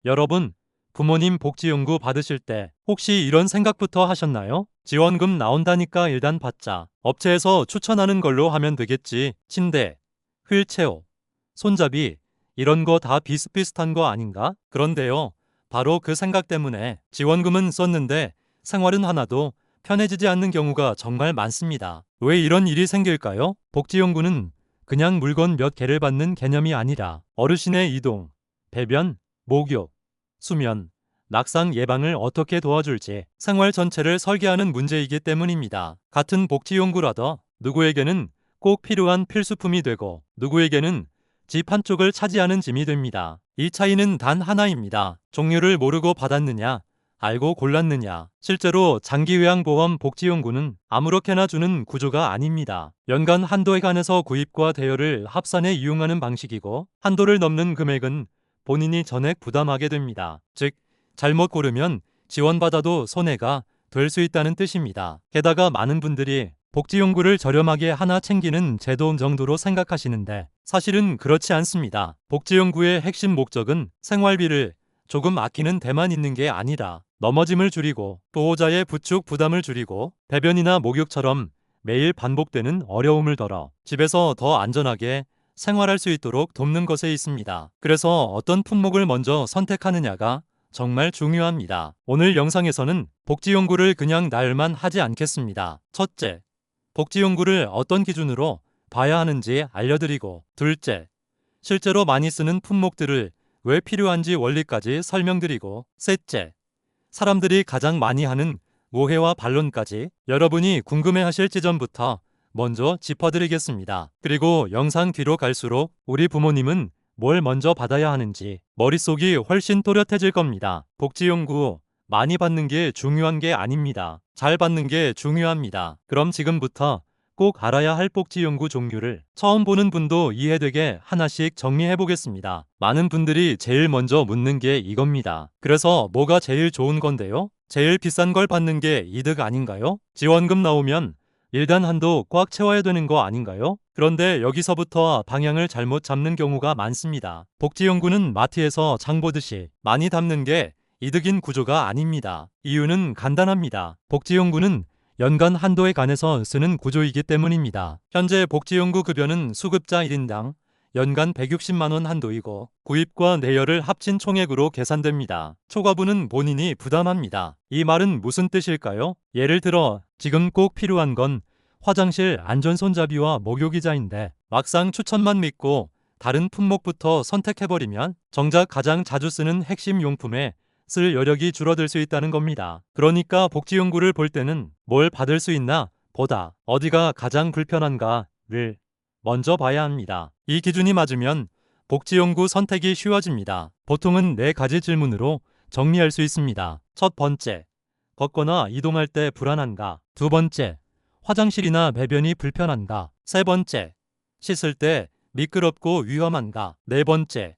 여러분, 부모님 복지연구 받으실 때 혹시 이런 생각부터 하셨나요? 지원금 나온다니까 일단 받자. 업체에서 추천하는 걸로 하면 되겠지. 침대, 휠체어, 손잡이 이런 거 다 비슷비슷한 거 아닌가? 그런데요. 바로 그 생각 때문에 지원금은 썼는데 생활은 하나도 편해지지 않는 경우가 정말 많습니다. 왜 이런 일이 생길까요? 복지연구는 그냥 물건 몇 개를 받는 개념이 아니라 어르신의 이동, 배변, 목욕, 수면, 낙상 예방을 어떻게 도와줄지 생활 전체를 설계하는 문제이기 때문입니다. 같은 복지연구라도 누구에게는 꼭 필요한 필수품이 되고 누구에게는 집 한쪽을 차지하는 짐이 됩니다. 이 차이는 단 하나입니다. 종류를 모르고 받았느냐, 알고 골랐느냐. 실제로 장기요양보험 복지연구는 아무렇게나 주는 구조가 아닙니다. 연간 한도에 관해서 구입과 대여를 합산해 이용하는 방식이고 한도를 넘는 금액은 본인이 전액 부담하게 됩니다. 즉, 잘못 고르면 지원받아도 손해가 될 수 있다는 뜻입니다. 게다가 많은 분들이 복지연구를 저렴하게 하나 챙기는 제도 정도로 생각하시는데 사실은 그렇지 않습니다. 복지연구의 핵심 목적은 생활비를 조금 아끼는 데만 있는 게 아니라 넘어짐을 줄이고 보호자의 부축 부담을 줄이고 배변이나 목욕처럼 매일 반복되는 어려움을 덜어 집에서 더 안전하게 생활할 수 있도록 돕는 것에 있습니다. 그래서 어떤 품목을 먼저 선택하느냐가 정말 중요합니다. 오늘 영상에서는 복지연구를 그냥 나열만 하지 않겠습니다. 첫째, 복지연구를 어떤 기준으로 봐야 하는지 알려드리고, 둘째, 실제로 많이 쓰는 품목들을 왜 필요한지 원리까지 설명드리고, 셋째, 사람들이 가장 많이 하는 오해와 반론까지 여러분이 궁금해하실 지점부터 먼저 짚어드리겠습니다. 그리고 영상 뒤로 갈수록 우리 부모님은 뭘 먼저 받아야 하는지 머릿속이 훨씬 또렷해질 겁니다. 복지연구 많이 받는 게 중요한 게 아닙니다. 잘 받는 게 중요합니다. 그럼 지금부터 꼭 알아야 할 복지연구 종류를 처음 보는 분도 이해되게 하나씩 정리해 보겠습니다. 많은 분들이 제일 먼저 묻는 게 이겁니다. 그래서 뭐가 제일 좋은 건데요? 제일 비싼 걸 받는 게 이득 아닌가요? 지원금 나오면 일단 한도 꽉 채워야 되는 거 아닌가요? 그런데 여기서부터 방향을 잘못 잡는 경우가 많습니다. 복지연구는 마트에서 장 보듯이 많이 담는 게 이득인 구조가 아닙니다. 이유는 간단합니다. 복지연구는 연간 한도에 관해서 쓰는 구조이기 때문입니다. 현재 복지연구 급여는 수급자 1인당 연간 160만 원 한도이고 구입과 내열을 합친 총액으로 계산됩니다. 초과분은 본인이 부담합니다. 이 말은 무슨 뜻일까요? 예를 들어 지금 꼭 필요한 건 화장실 안전손잡이와 목욕의자인데 막상 추천만 믿고 다른 품목부터 선택해버리면 정작 가장 자주 쓰는 핵심 용품에 쓸 여력이 줄어들 수 있다는 겁니다. 그러니까 복지연구를 볼 때는 뭘 받을 수 있나 보다 어디가 가장 불편한가를 먼저 봐야 합니다. 이 기준이 맞으면 복지연구 선택이 쉬워집니다. 보통은 4가지 질문으로 정리할 수 있습니다. 첫 번째, 걷거나 이동할 때 불안한가? 두 번째, 화장실이나 배변이 불편한가? 세 번째, 씻을 때 미끄럽고 위험한가? 네 번째,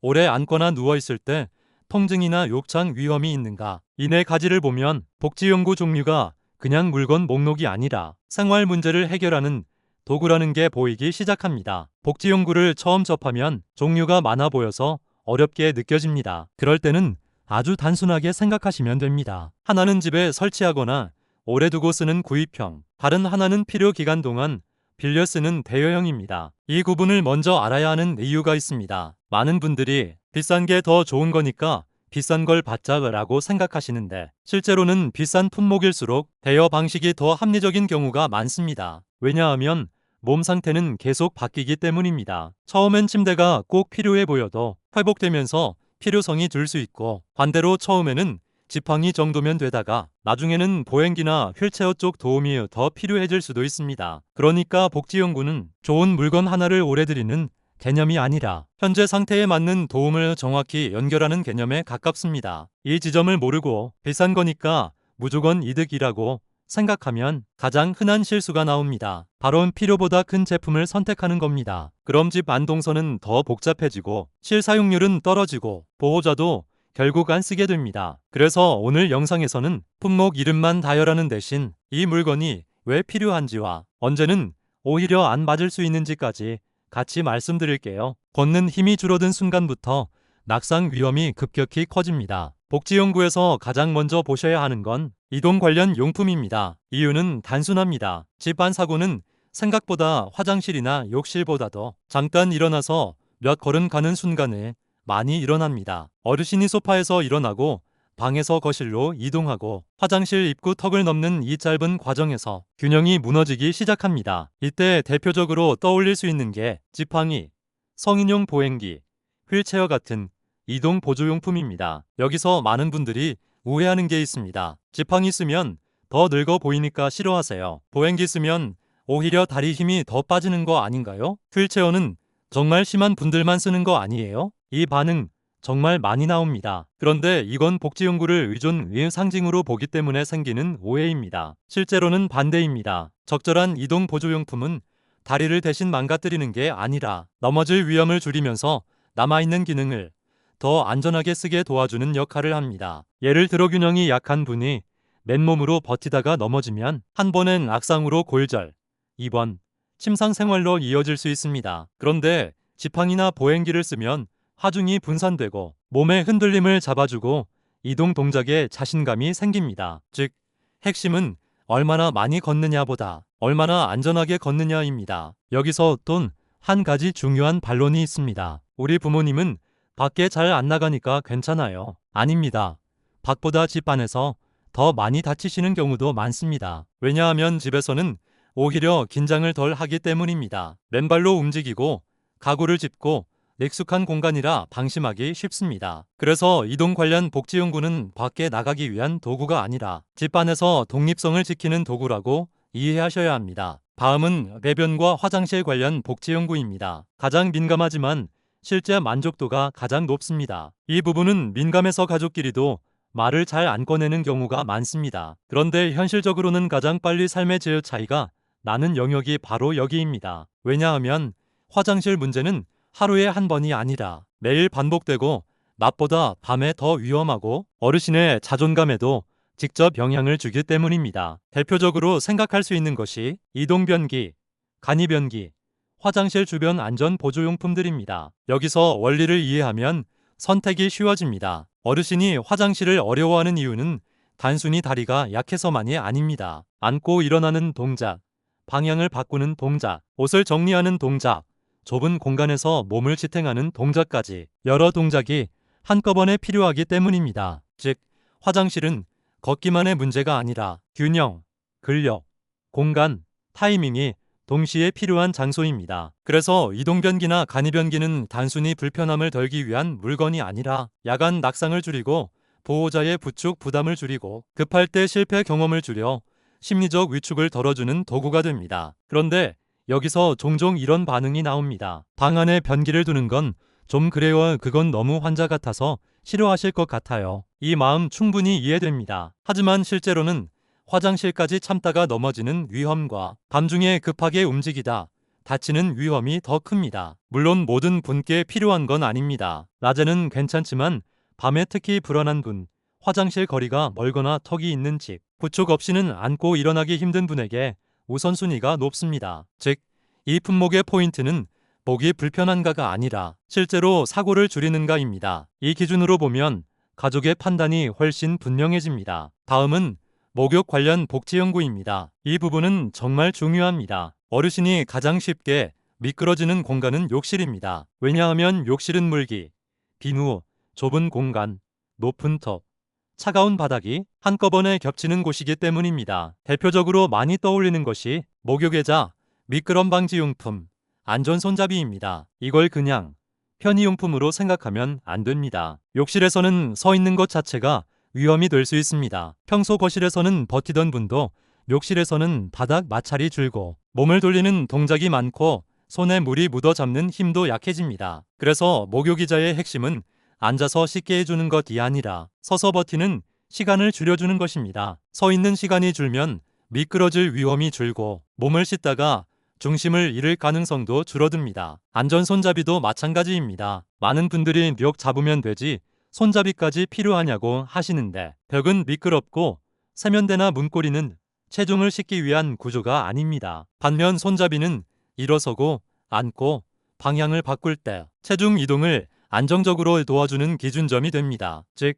오래 앉거나 누워있을 때 통증이나 욕창 위험이 있는가? 이 4가지를 보면 복지연구 종류가 그냥 물건 목록이 아니라 생활 문제를 해결하는 도구라는 게 보이기 시작합니다. 복지연구를 처음 접하면 종류가 많아 보여서 어렵게 느껴집니다. 그럴 때는 아주 단순하게 생각하시면 됩니다. 하나는 집에 설치하거나 오래 두고 쓰는 구입형, 다른 하나는 필요 기간 동안 빌려 쓰는 대여형입니다. 이 구분을 먼저 알아야 하는 이유가 있습니다. 많은 분들이 비싼 게 더 좋은 거니까 비싼 걸 받자라고 생각하시는데 실제로는 비싼 품목일수록 대여 방식이 더 합리적인 경우가 많습니다. 왜냐하면 몸 상태는 계속 바뀌기 때문입니다. 처음엔 침대가 꼭 필요해 보여도 회복되면서 필요성이 들 수 있고 반대로 처음에는 지팡이 정도면 되다가 나중에는 보행기나 휠체어 쪽 도움이 더 필요해질 수도 있습니다. 그러니까 복지연구는 좋은 물건 하나를 오래 드리는 개념이 아니라 현재 상태에 맞는 도움을 정확히 연결하는 개념에 가깝습니다. 이 지점을 모르고 비싼 거니까 무조건 이득이라고 생각하면 가장 흔한 실수가 나옵니다. 바로 필요보다 큰 제품을 선택하는 겁니다. 그럼 집 안동선은 더 복잡해지고 실사용률은 떨어지고 보호자도 결국 안 쓰게 됩니다. 그래서 오늘 영상에서는 품목 이름만 다혈하는 대신 이 물건이 왜 필요한지와 언제는 오히려 안 맞을 수 있는지까지 같이 말씀드릴게요. 걷는 힘이 줄어든 순간부터 낙상 위험이 급격히 커집니다. 복지연구에서 가장 먼저 보셔야 하는 건 이동 관련 용품입니다. 이유는 단순합니다. 집안 사고는 생각보다 화장실이나 욕실보다도 잠깐 일어나서 몇 걸음 가는 순간에 많이 일어납니다. 어르신이 소파에서 일어나고 방에서 거실로 이동하고 화장실 입구 턱을 넘는 이 짧은 과정에서 균형이 무너지기 시작합니다. 이때 대표적으로 떠올릴 수 있는 게 지팡이, 성인용 보행기, 휠체어 같은 이동 보조용품입니다. 여기서 많은 분들이 오해하는 게 있습니다. 지팡이 쓰면 더 늙어 보이니까 싫어하세요. 보행기 쓰면 오히려 다리 힘이 더 빠지는 거 아닌가요? 휠체어는 정말 심한 분들만 쓰는 거 아니에요? 이 반응 정말 많이 나옵니다. 그런데 이건 복지연구를 의존의 상징으로 보기 때문에 생기는 오해입니다. 실제로는 반대입니다. 적절한 이동 보조용품은 다리를 대신 망가뜨리는 게 아니라 넘어질 위험을 줄이면서 남아있는 기능을 더 안전하게 쓰게 도와주는 역할을 합니다. 예를 들어 균형이 약한 분이 맨몸으로 버티다가 넘어지면 한 번은 악상으로 골절, 2번 침상생활로 이어질 수 있습니다. 그런데 지팡이나 보행기를 쓰면 하중이 분산되고 몸의 흔들림을 잡아주고 이동 동작에 자신감이 생깁니다. 즉, 핵심은 얼마나 많이 걷느냐보다 얼마나 안전하게 걷느냐입니다. 여기서 또 한 가지 중요한 반론이 있습니다. 우리 부모님은 밖에 잘 안 나가니까 괜찮아요. 아닙니다. 밖보다 집 안에서 더 많이 다치시는 경우도 많습니다. 왜냐하면 집에서는 오히려 긴장을 덜 하기 때문입니다. 맨발로 움직이고 가구를 짚고 익숙한 공간이라 방심하기 쉽습니다. 그래서 이동 관련 복지 연구는 밖에 나가기 위한 도구가 아니라 집 안에서 독립성을 지키는 도구라고 이해하셔야 합니다. 다음은 배변과 화장실 관련 복지 연구입니다. 가장 민감하지만 실제 만족도가 가장 높습니다. 이 부분은 민감해서 가족끼리도 말을 잘 안 꺼내는 경우가 많습니다. 그런데 현실적으로는 가장 빨리 삶의 질 차이가 나는 영역이 바로 여기입니다. 왜냐하면 화장실 문제는 하루에 한 번이 아니라 매일 반복되고 낮보다 밤에 더 위험하고 어르신의 자존감에도 직접 영향을 주기 때문입니다. 대표적으로 생각할 수 있는 것이 이동변기, 간이변기, 화장실 주변 안전 보조용품들입니다. 여기서 원리를 이해하면 선택이 쉬워집니다. 어르신이 화장실을 어려워하는 이유는 단순히 다리가 약해서만이 아닙니다. 앉고 일어나는 동작, 방향을 바꾸는 동작, 옷을 정리하는 동작, 좁은 공간에서 몸을 지탱하는 동작까지 여러 동작이 한꺼번에 필요하기 때문입니다. 즉, 화장실은 걷기만의 문제가 아니라 균형, 근력, 공간, 타이밍이 동시에 필요한 장소입니다. 그래서 이동변기나 간이변기는 단순히 불편함을 덜기 위한 물건이 아니라 야간 낙상을 줄이고 보호자의 부축 부담을 줄이고 급할 때 실패 경험을 줄여 심리적 위축을 덜어주는 도구가 됩니다. 그런데 여기서 종종 이런 반응이 나옵니다. 방 안에 변기를 두는 건 좀 그래요. 그건 너무 환자 같아서 싫어하실 것 같아요. 이 마음 충분히 이해됩니다. 하지만 실제로는 화장실까지 참다가 넘어지는 위험과 밤중에 급하게 움직이다 다치는 위험이 더 큽니다. 물론 모든 분께 필요한 건 아닙니다. 낮에는 괜찮지만 밤에 특히 불안한 분, 화장실 거리가 멀거나 턱이 있는 집, 부축 없이는 앉고 일어나기 힘든 분에게 우선순위가 높습니다. 즉, 이 품목의 포인트는 보기 불편한가가 아니라 실제로 사고를 줄이는가입니다. 이 기준으로 보면 가족의 판단이 훨씬 분명해집니다. 다음은 목욕 관련 복지 연구입니다. 이 부분은 정말 중요합니다. 어르신이 가장 쉽게 미끄러지는 공간은 욕실입니다. 왜냐하면 욕실은 물기, 비누, 좁은 공간, 높은 턱, 차가운 바닥이 한꺼번에 겹치는 곳이기 때문입니다. 대표적으로 많이 떠올리는 것이 목욕의자, 미끄럼 방지 용품, 안전 손잡이입니다. 이걸 그냥 편의용품으로 생각하면 안 됩니다. 욕실에서는 서 있는 것 자체가 위험이 될 수 있습니다. 평소 거실에서는 버티던 분도 욕실에서는 바닥 마찰이 줄고 몸을 돌리는 동작이 많고 손에 물이 묻어 잡는 힘도 약해집니다. 그래서 목욕의자의 핵심은 앉아서 씻게 해주는 것이 아니라 서서 버티는 시간을 줄여주는 것입니다. 서 있는 시간이 줄면 미끄러질 위험이 줄고 몸을 씻다가 중심을 잃을 가능성도 줄어듭니다. 안전 손잡이도 마찬가지입니다. 많은 분들이 벽 잡으면 되지 손잡이까지 필요하냐고 하시는데 벽은 미끄럽고 세면대나 문고리는 체중을 싣기 위한 구조가 아닙니다. 반면 손잡이는 일어서고 앉고 방향을 바꿀 때 체중 이동을 안정적으로 도와주는 기준점이 됩니다. 즉,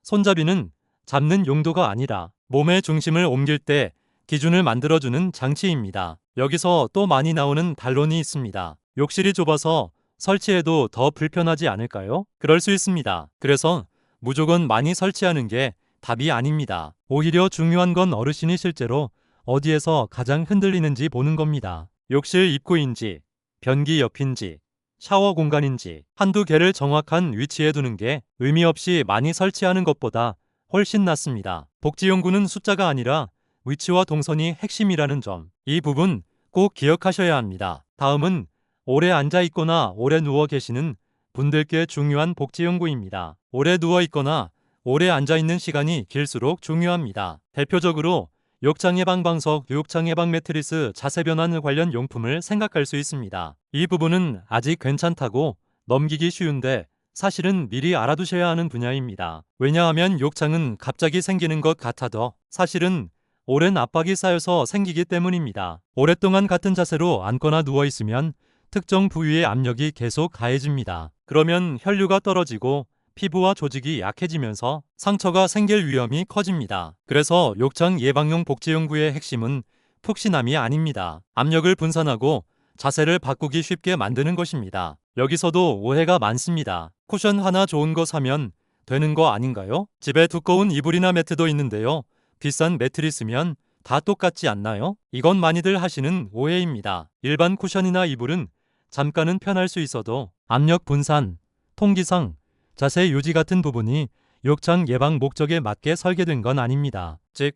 손잡이는 잡는 용도가 아니라 몸의 중심을 옮길 때 기준을 만들어주는 장치입니다. 여기서 또 많이 나오는 반론이 있습니다. 욕실이 좁아서 설치해도 더 불편하지 않을까요? 그럴 수 있습니다. 그래서 무조건 많이 설치하는 게 답이 아닙니다. 오히려 중요한 건 어르신이 실제로 어디에서 가장 흔들리는지 보는 겁니다. 욕실 입구인지, 변기 옆인지, 샤워 공간인지 한두 개를 정확한 위치에 두는 게 의미 없이 많이 설치하는 것보다 훨씬 낫습니다. 복지용구는 숫자가 아니라 위치와 동선이 핵심이라는 점, 이 부분 꼭 기억하셔야 합니다. 다음은 오래 앉아 있거나 오래 누워 계시는 분들께 중요한 복지용구입니다. 오래 누워 있거나 오래 앉아 있는 시간이 길수록 중요합니다. 대표적으로 욕창 예방 방석, 욕창 예방 매트리스, 자세 변환 관련 용품을 생각할 수 있습니다. 이 부분은 아직 괜찮다고 넘기기 쉬운데 사실은 미리 알아두셔야 하는 분야입니다. 왜냐하면 욕창은 갑자기 생기는 것 같아도 사실은 오랜 압박이 쌓여서 생기기 때문입니다. 오랫동안 같은 자세로 앉거나 누워 있으면 특정 부위의 압력이 계속 가해집니다. 그러면 혈류가 떨어지고 피부와 조직이 약해지면서 상처가 생길 위험이 커집니다. 그래서 욕창 예방용 복지용구의 핵심은 푹신함이 아닙니다. 압력을 분산하고 자세를 바꾸기 쉽게 만드는 것입니다. 여기서도 오해가 많습니다. 쿠션 하나 좋은 거 사면 되는 거 아닌가요? 집에 두꺼운 이불이나 매트도 있는데요. 비싼 매트리스면 다 똑같지 않나요? 이건 많이들 하시는 오해입니다. 일반 쿠션이나 이불은 잠깐은 편할 수 있어도 압력 분산, 통기상, 자세 유지 같은 부분이 욕창 예방 목적에 맞게 설계된 건 아닙니다. 즉,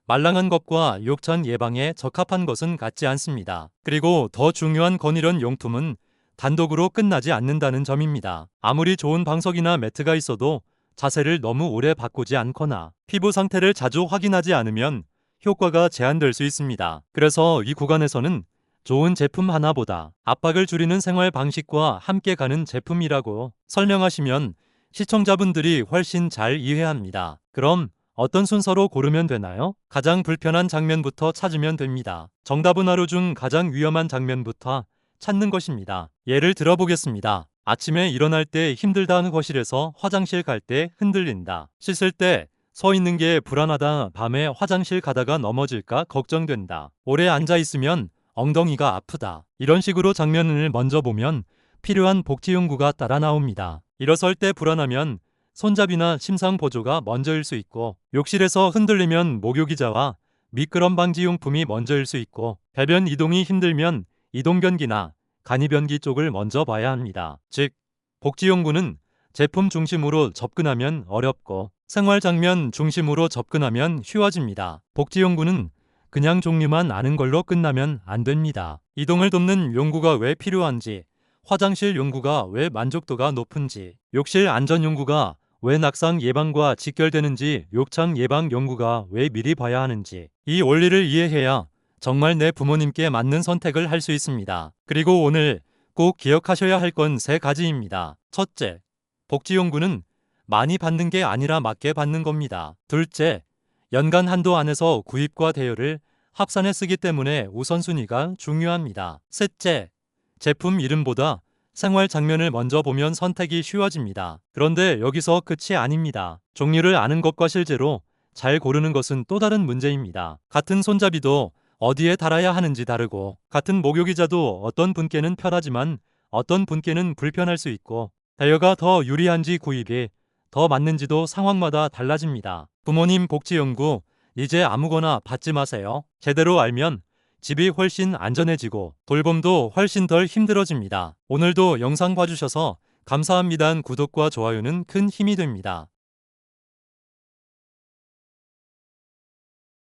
말랑한 것과 욕창 예방에 적합한 것은 같지 않습니다. 그리고 더 중요한 건 이런 용품은 단독으로 끝나지 않는다는 점입니다. 아무리 좋은 방석이나 매트가 있어도 자세를 너무 오래 바꾸지 않거나 피부 상태를 자주 확인하지 않으면 효과가 제한될 수 있습니다. 그래서 이 구간에서는 좋은 제품 하나보다 압박을 줄이는 생활 방식과 함께 가는 제품이라고 설명하시면 시청자분들이 훨씬 잘 이해합니다. 그럼 어떤 순서로 고르면 되나요? 가장 불편한 장면부터 찾으면 됩니다. 정답은 하루 중 가장 위험한 장면부터 찾는 것입니다. 예를 들어보겠습니다. 아침에 일어날 때 힘들다 거실에서 화장실 갈 때 흔들린다. 씻을 때 서 있는 게 불안하다. 밤에 화장실 가다가 넘어질까 걱정된다. 오래 앉아 있으면 엉덩이가 아프다. 이런 식으로 장면을 먼저 보면 필요한 복지용구가 따라 나옵니다. 일어설 때 불안하면 손잡이나 심상 보조가 먼저일 수 있고, 욕실에서 흔들리면 목욕의자와 미끄럼 방지 용품이 먼저일 수 있고, 배변 이동이 힘들면 이동변기나 간이변기 쪽을 먼저 봐야 합니다. 즉, 복지용구는 제품 중심으로 접근하면 어렵고 생활 장면 중심으로 접근하면 쉬워집니다. 복지용구는 그냥 종류만 아는 걸로 끝나면 안 됩니다. 이동을 돕는 용구가 왜 필요한지, 화장실 용구가 왜 만족도가 높은지, 욕실 안전 용구가 왜 낙상 예방과 직결되는지, 욕창 예방 용구가 왜 미리 봐야 하는지, 이 원리를 이해해야 정말 내 부모님께 맞는 선택을 할 수 있습니다. 그리고 오늘 꼭 기억하셔야 할 건 3가지입니다. 첫째, 복지용구는 많이 받는 게 아니라 맞게 받는 겁니다. 둘째, 연간 한도 안에서 구입과 대여를 합산해 쓰기 때문에 우선순위가 중요합니다. 셋째, 제품 이름보다 생활 장면을 먼저 보면 선택이 쉬워집니다. 그런데 여기서 끝이 아닙니다. 종류를 아는 것과 실제로 잘 고르는 것은 또 다른 문제입니다. 같은 손잡이도 어디에 달아야 하는지 다르고, 같은 목욕의자도 어떤 분께는 편하지만 어떤 분께는 불편할 수 있고, 대여가 더 유리한지 구입이 더 맞는지도 상황마다 달라집니다. 부모님 복지용구 이제 아무거나 받지 마세요. 제대로 알면 집이 훨씬 안전해지고 돌봄도 훨씬 덜 힘들어집니다. 오늘도 영상 봐주셔서 감사합니다. 구독과 좋아요는 큰 힘이 됩니다.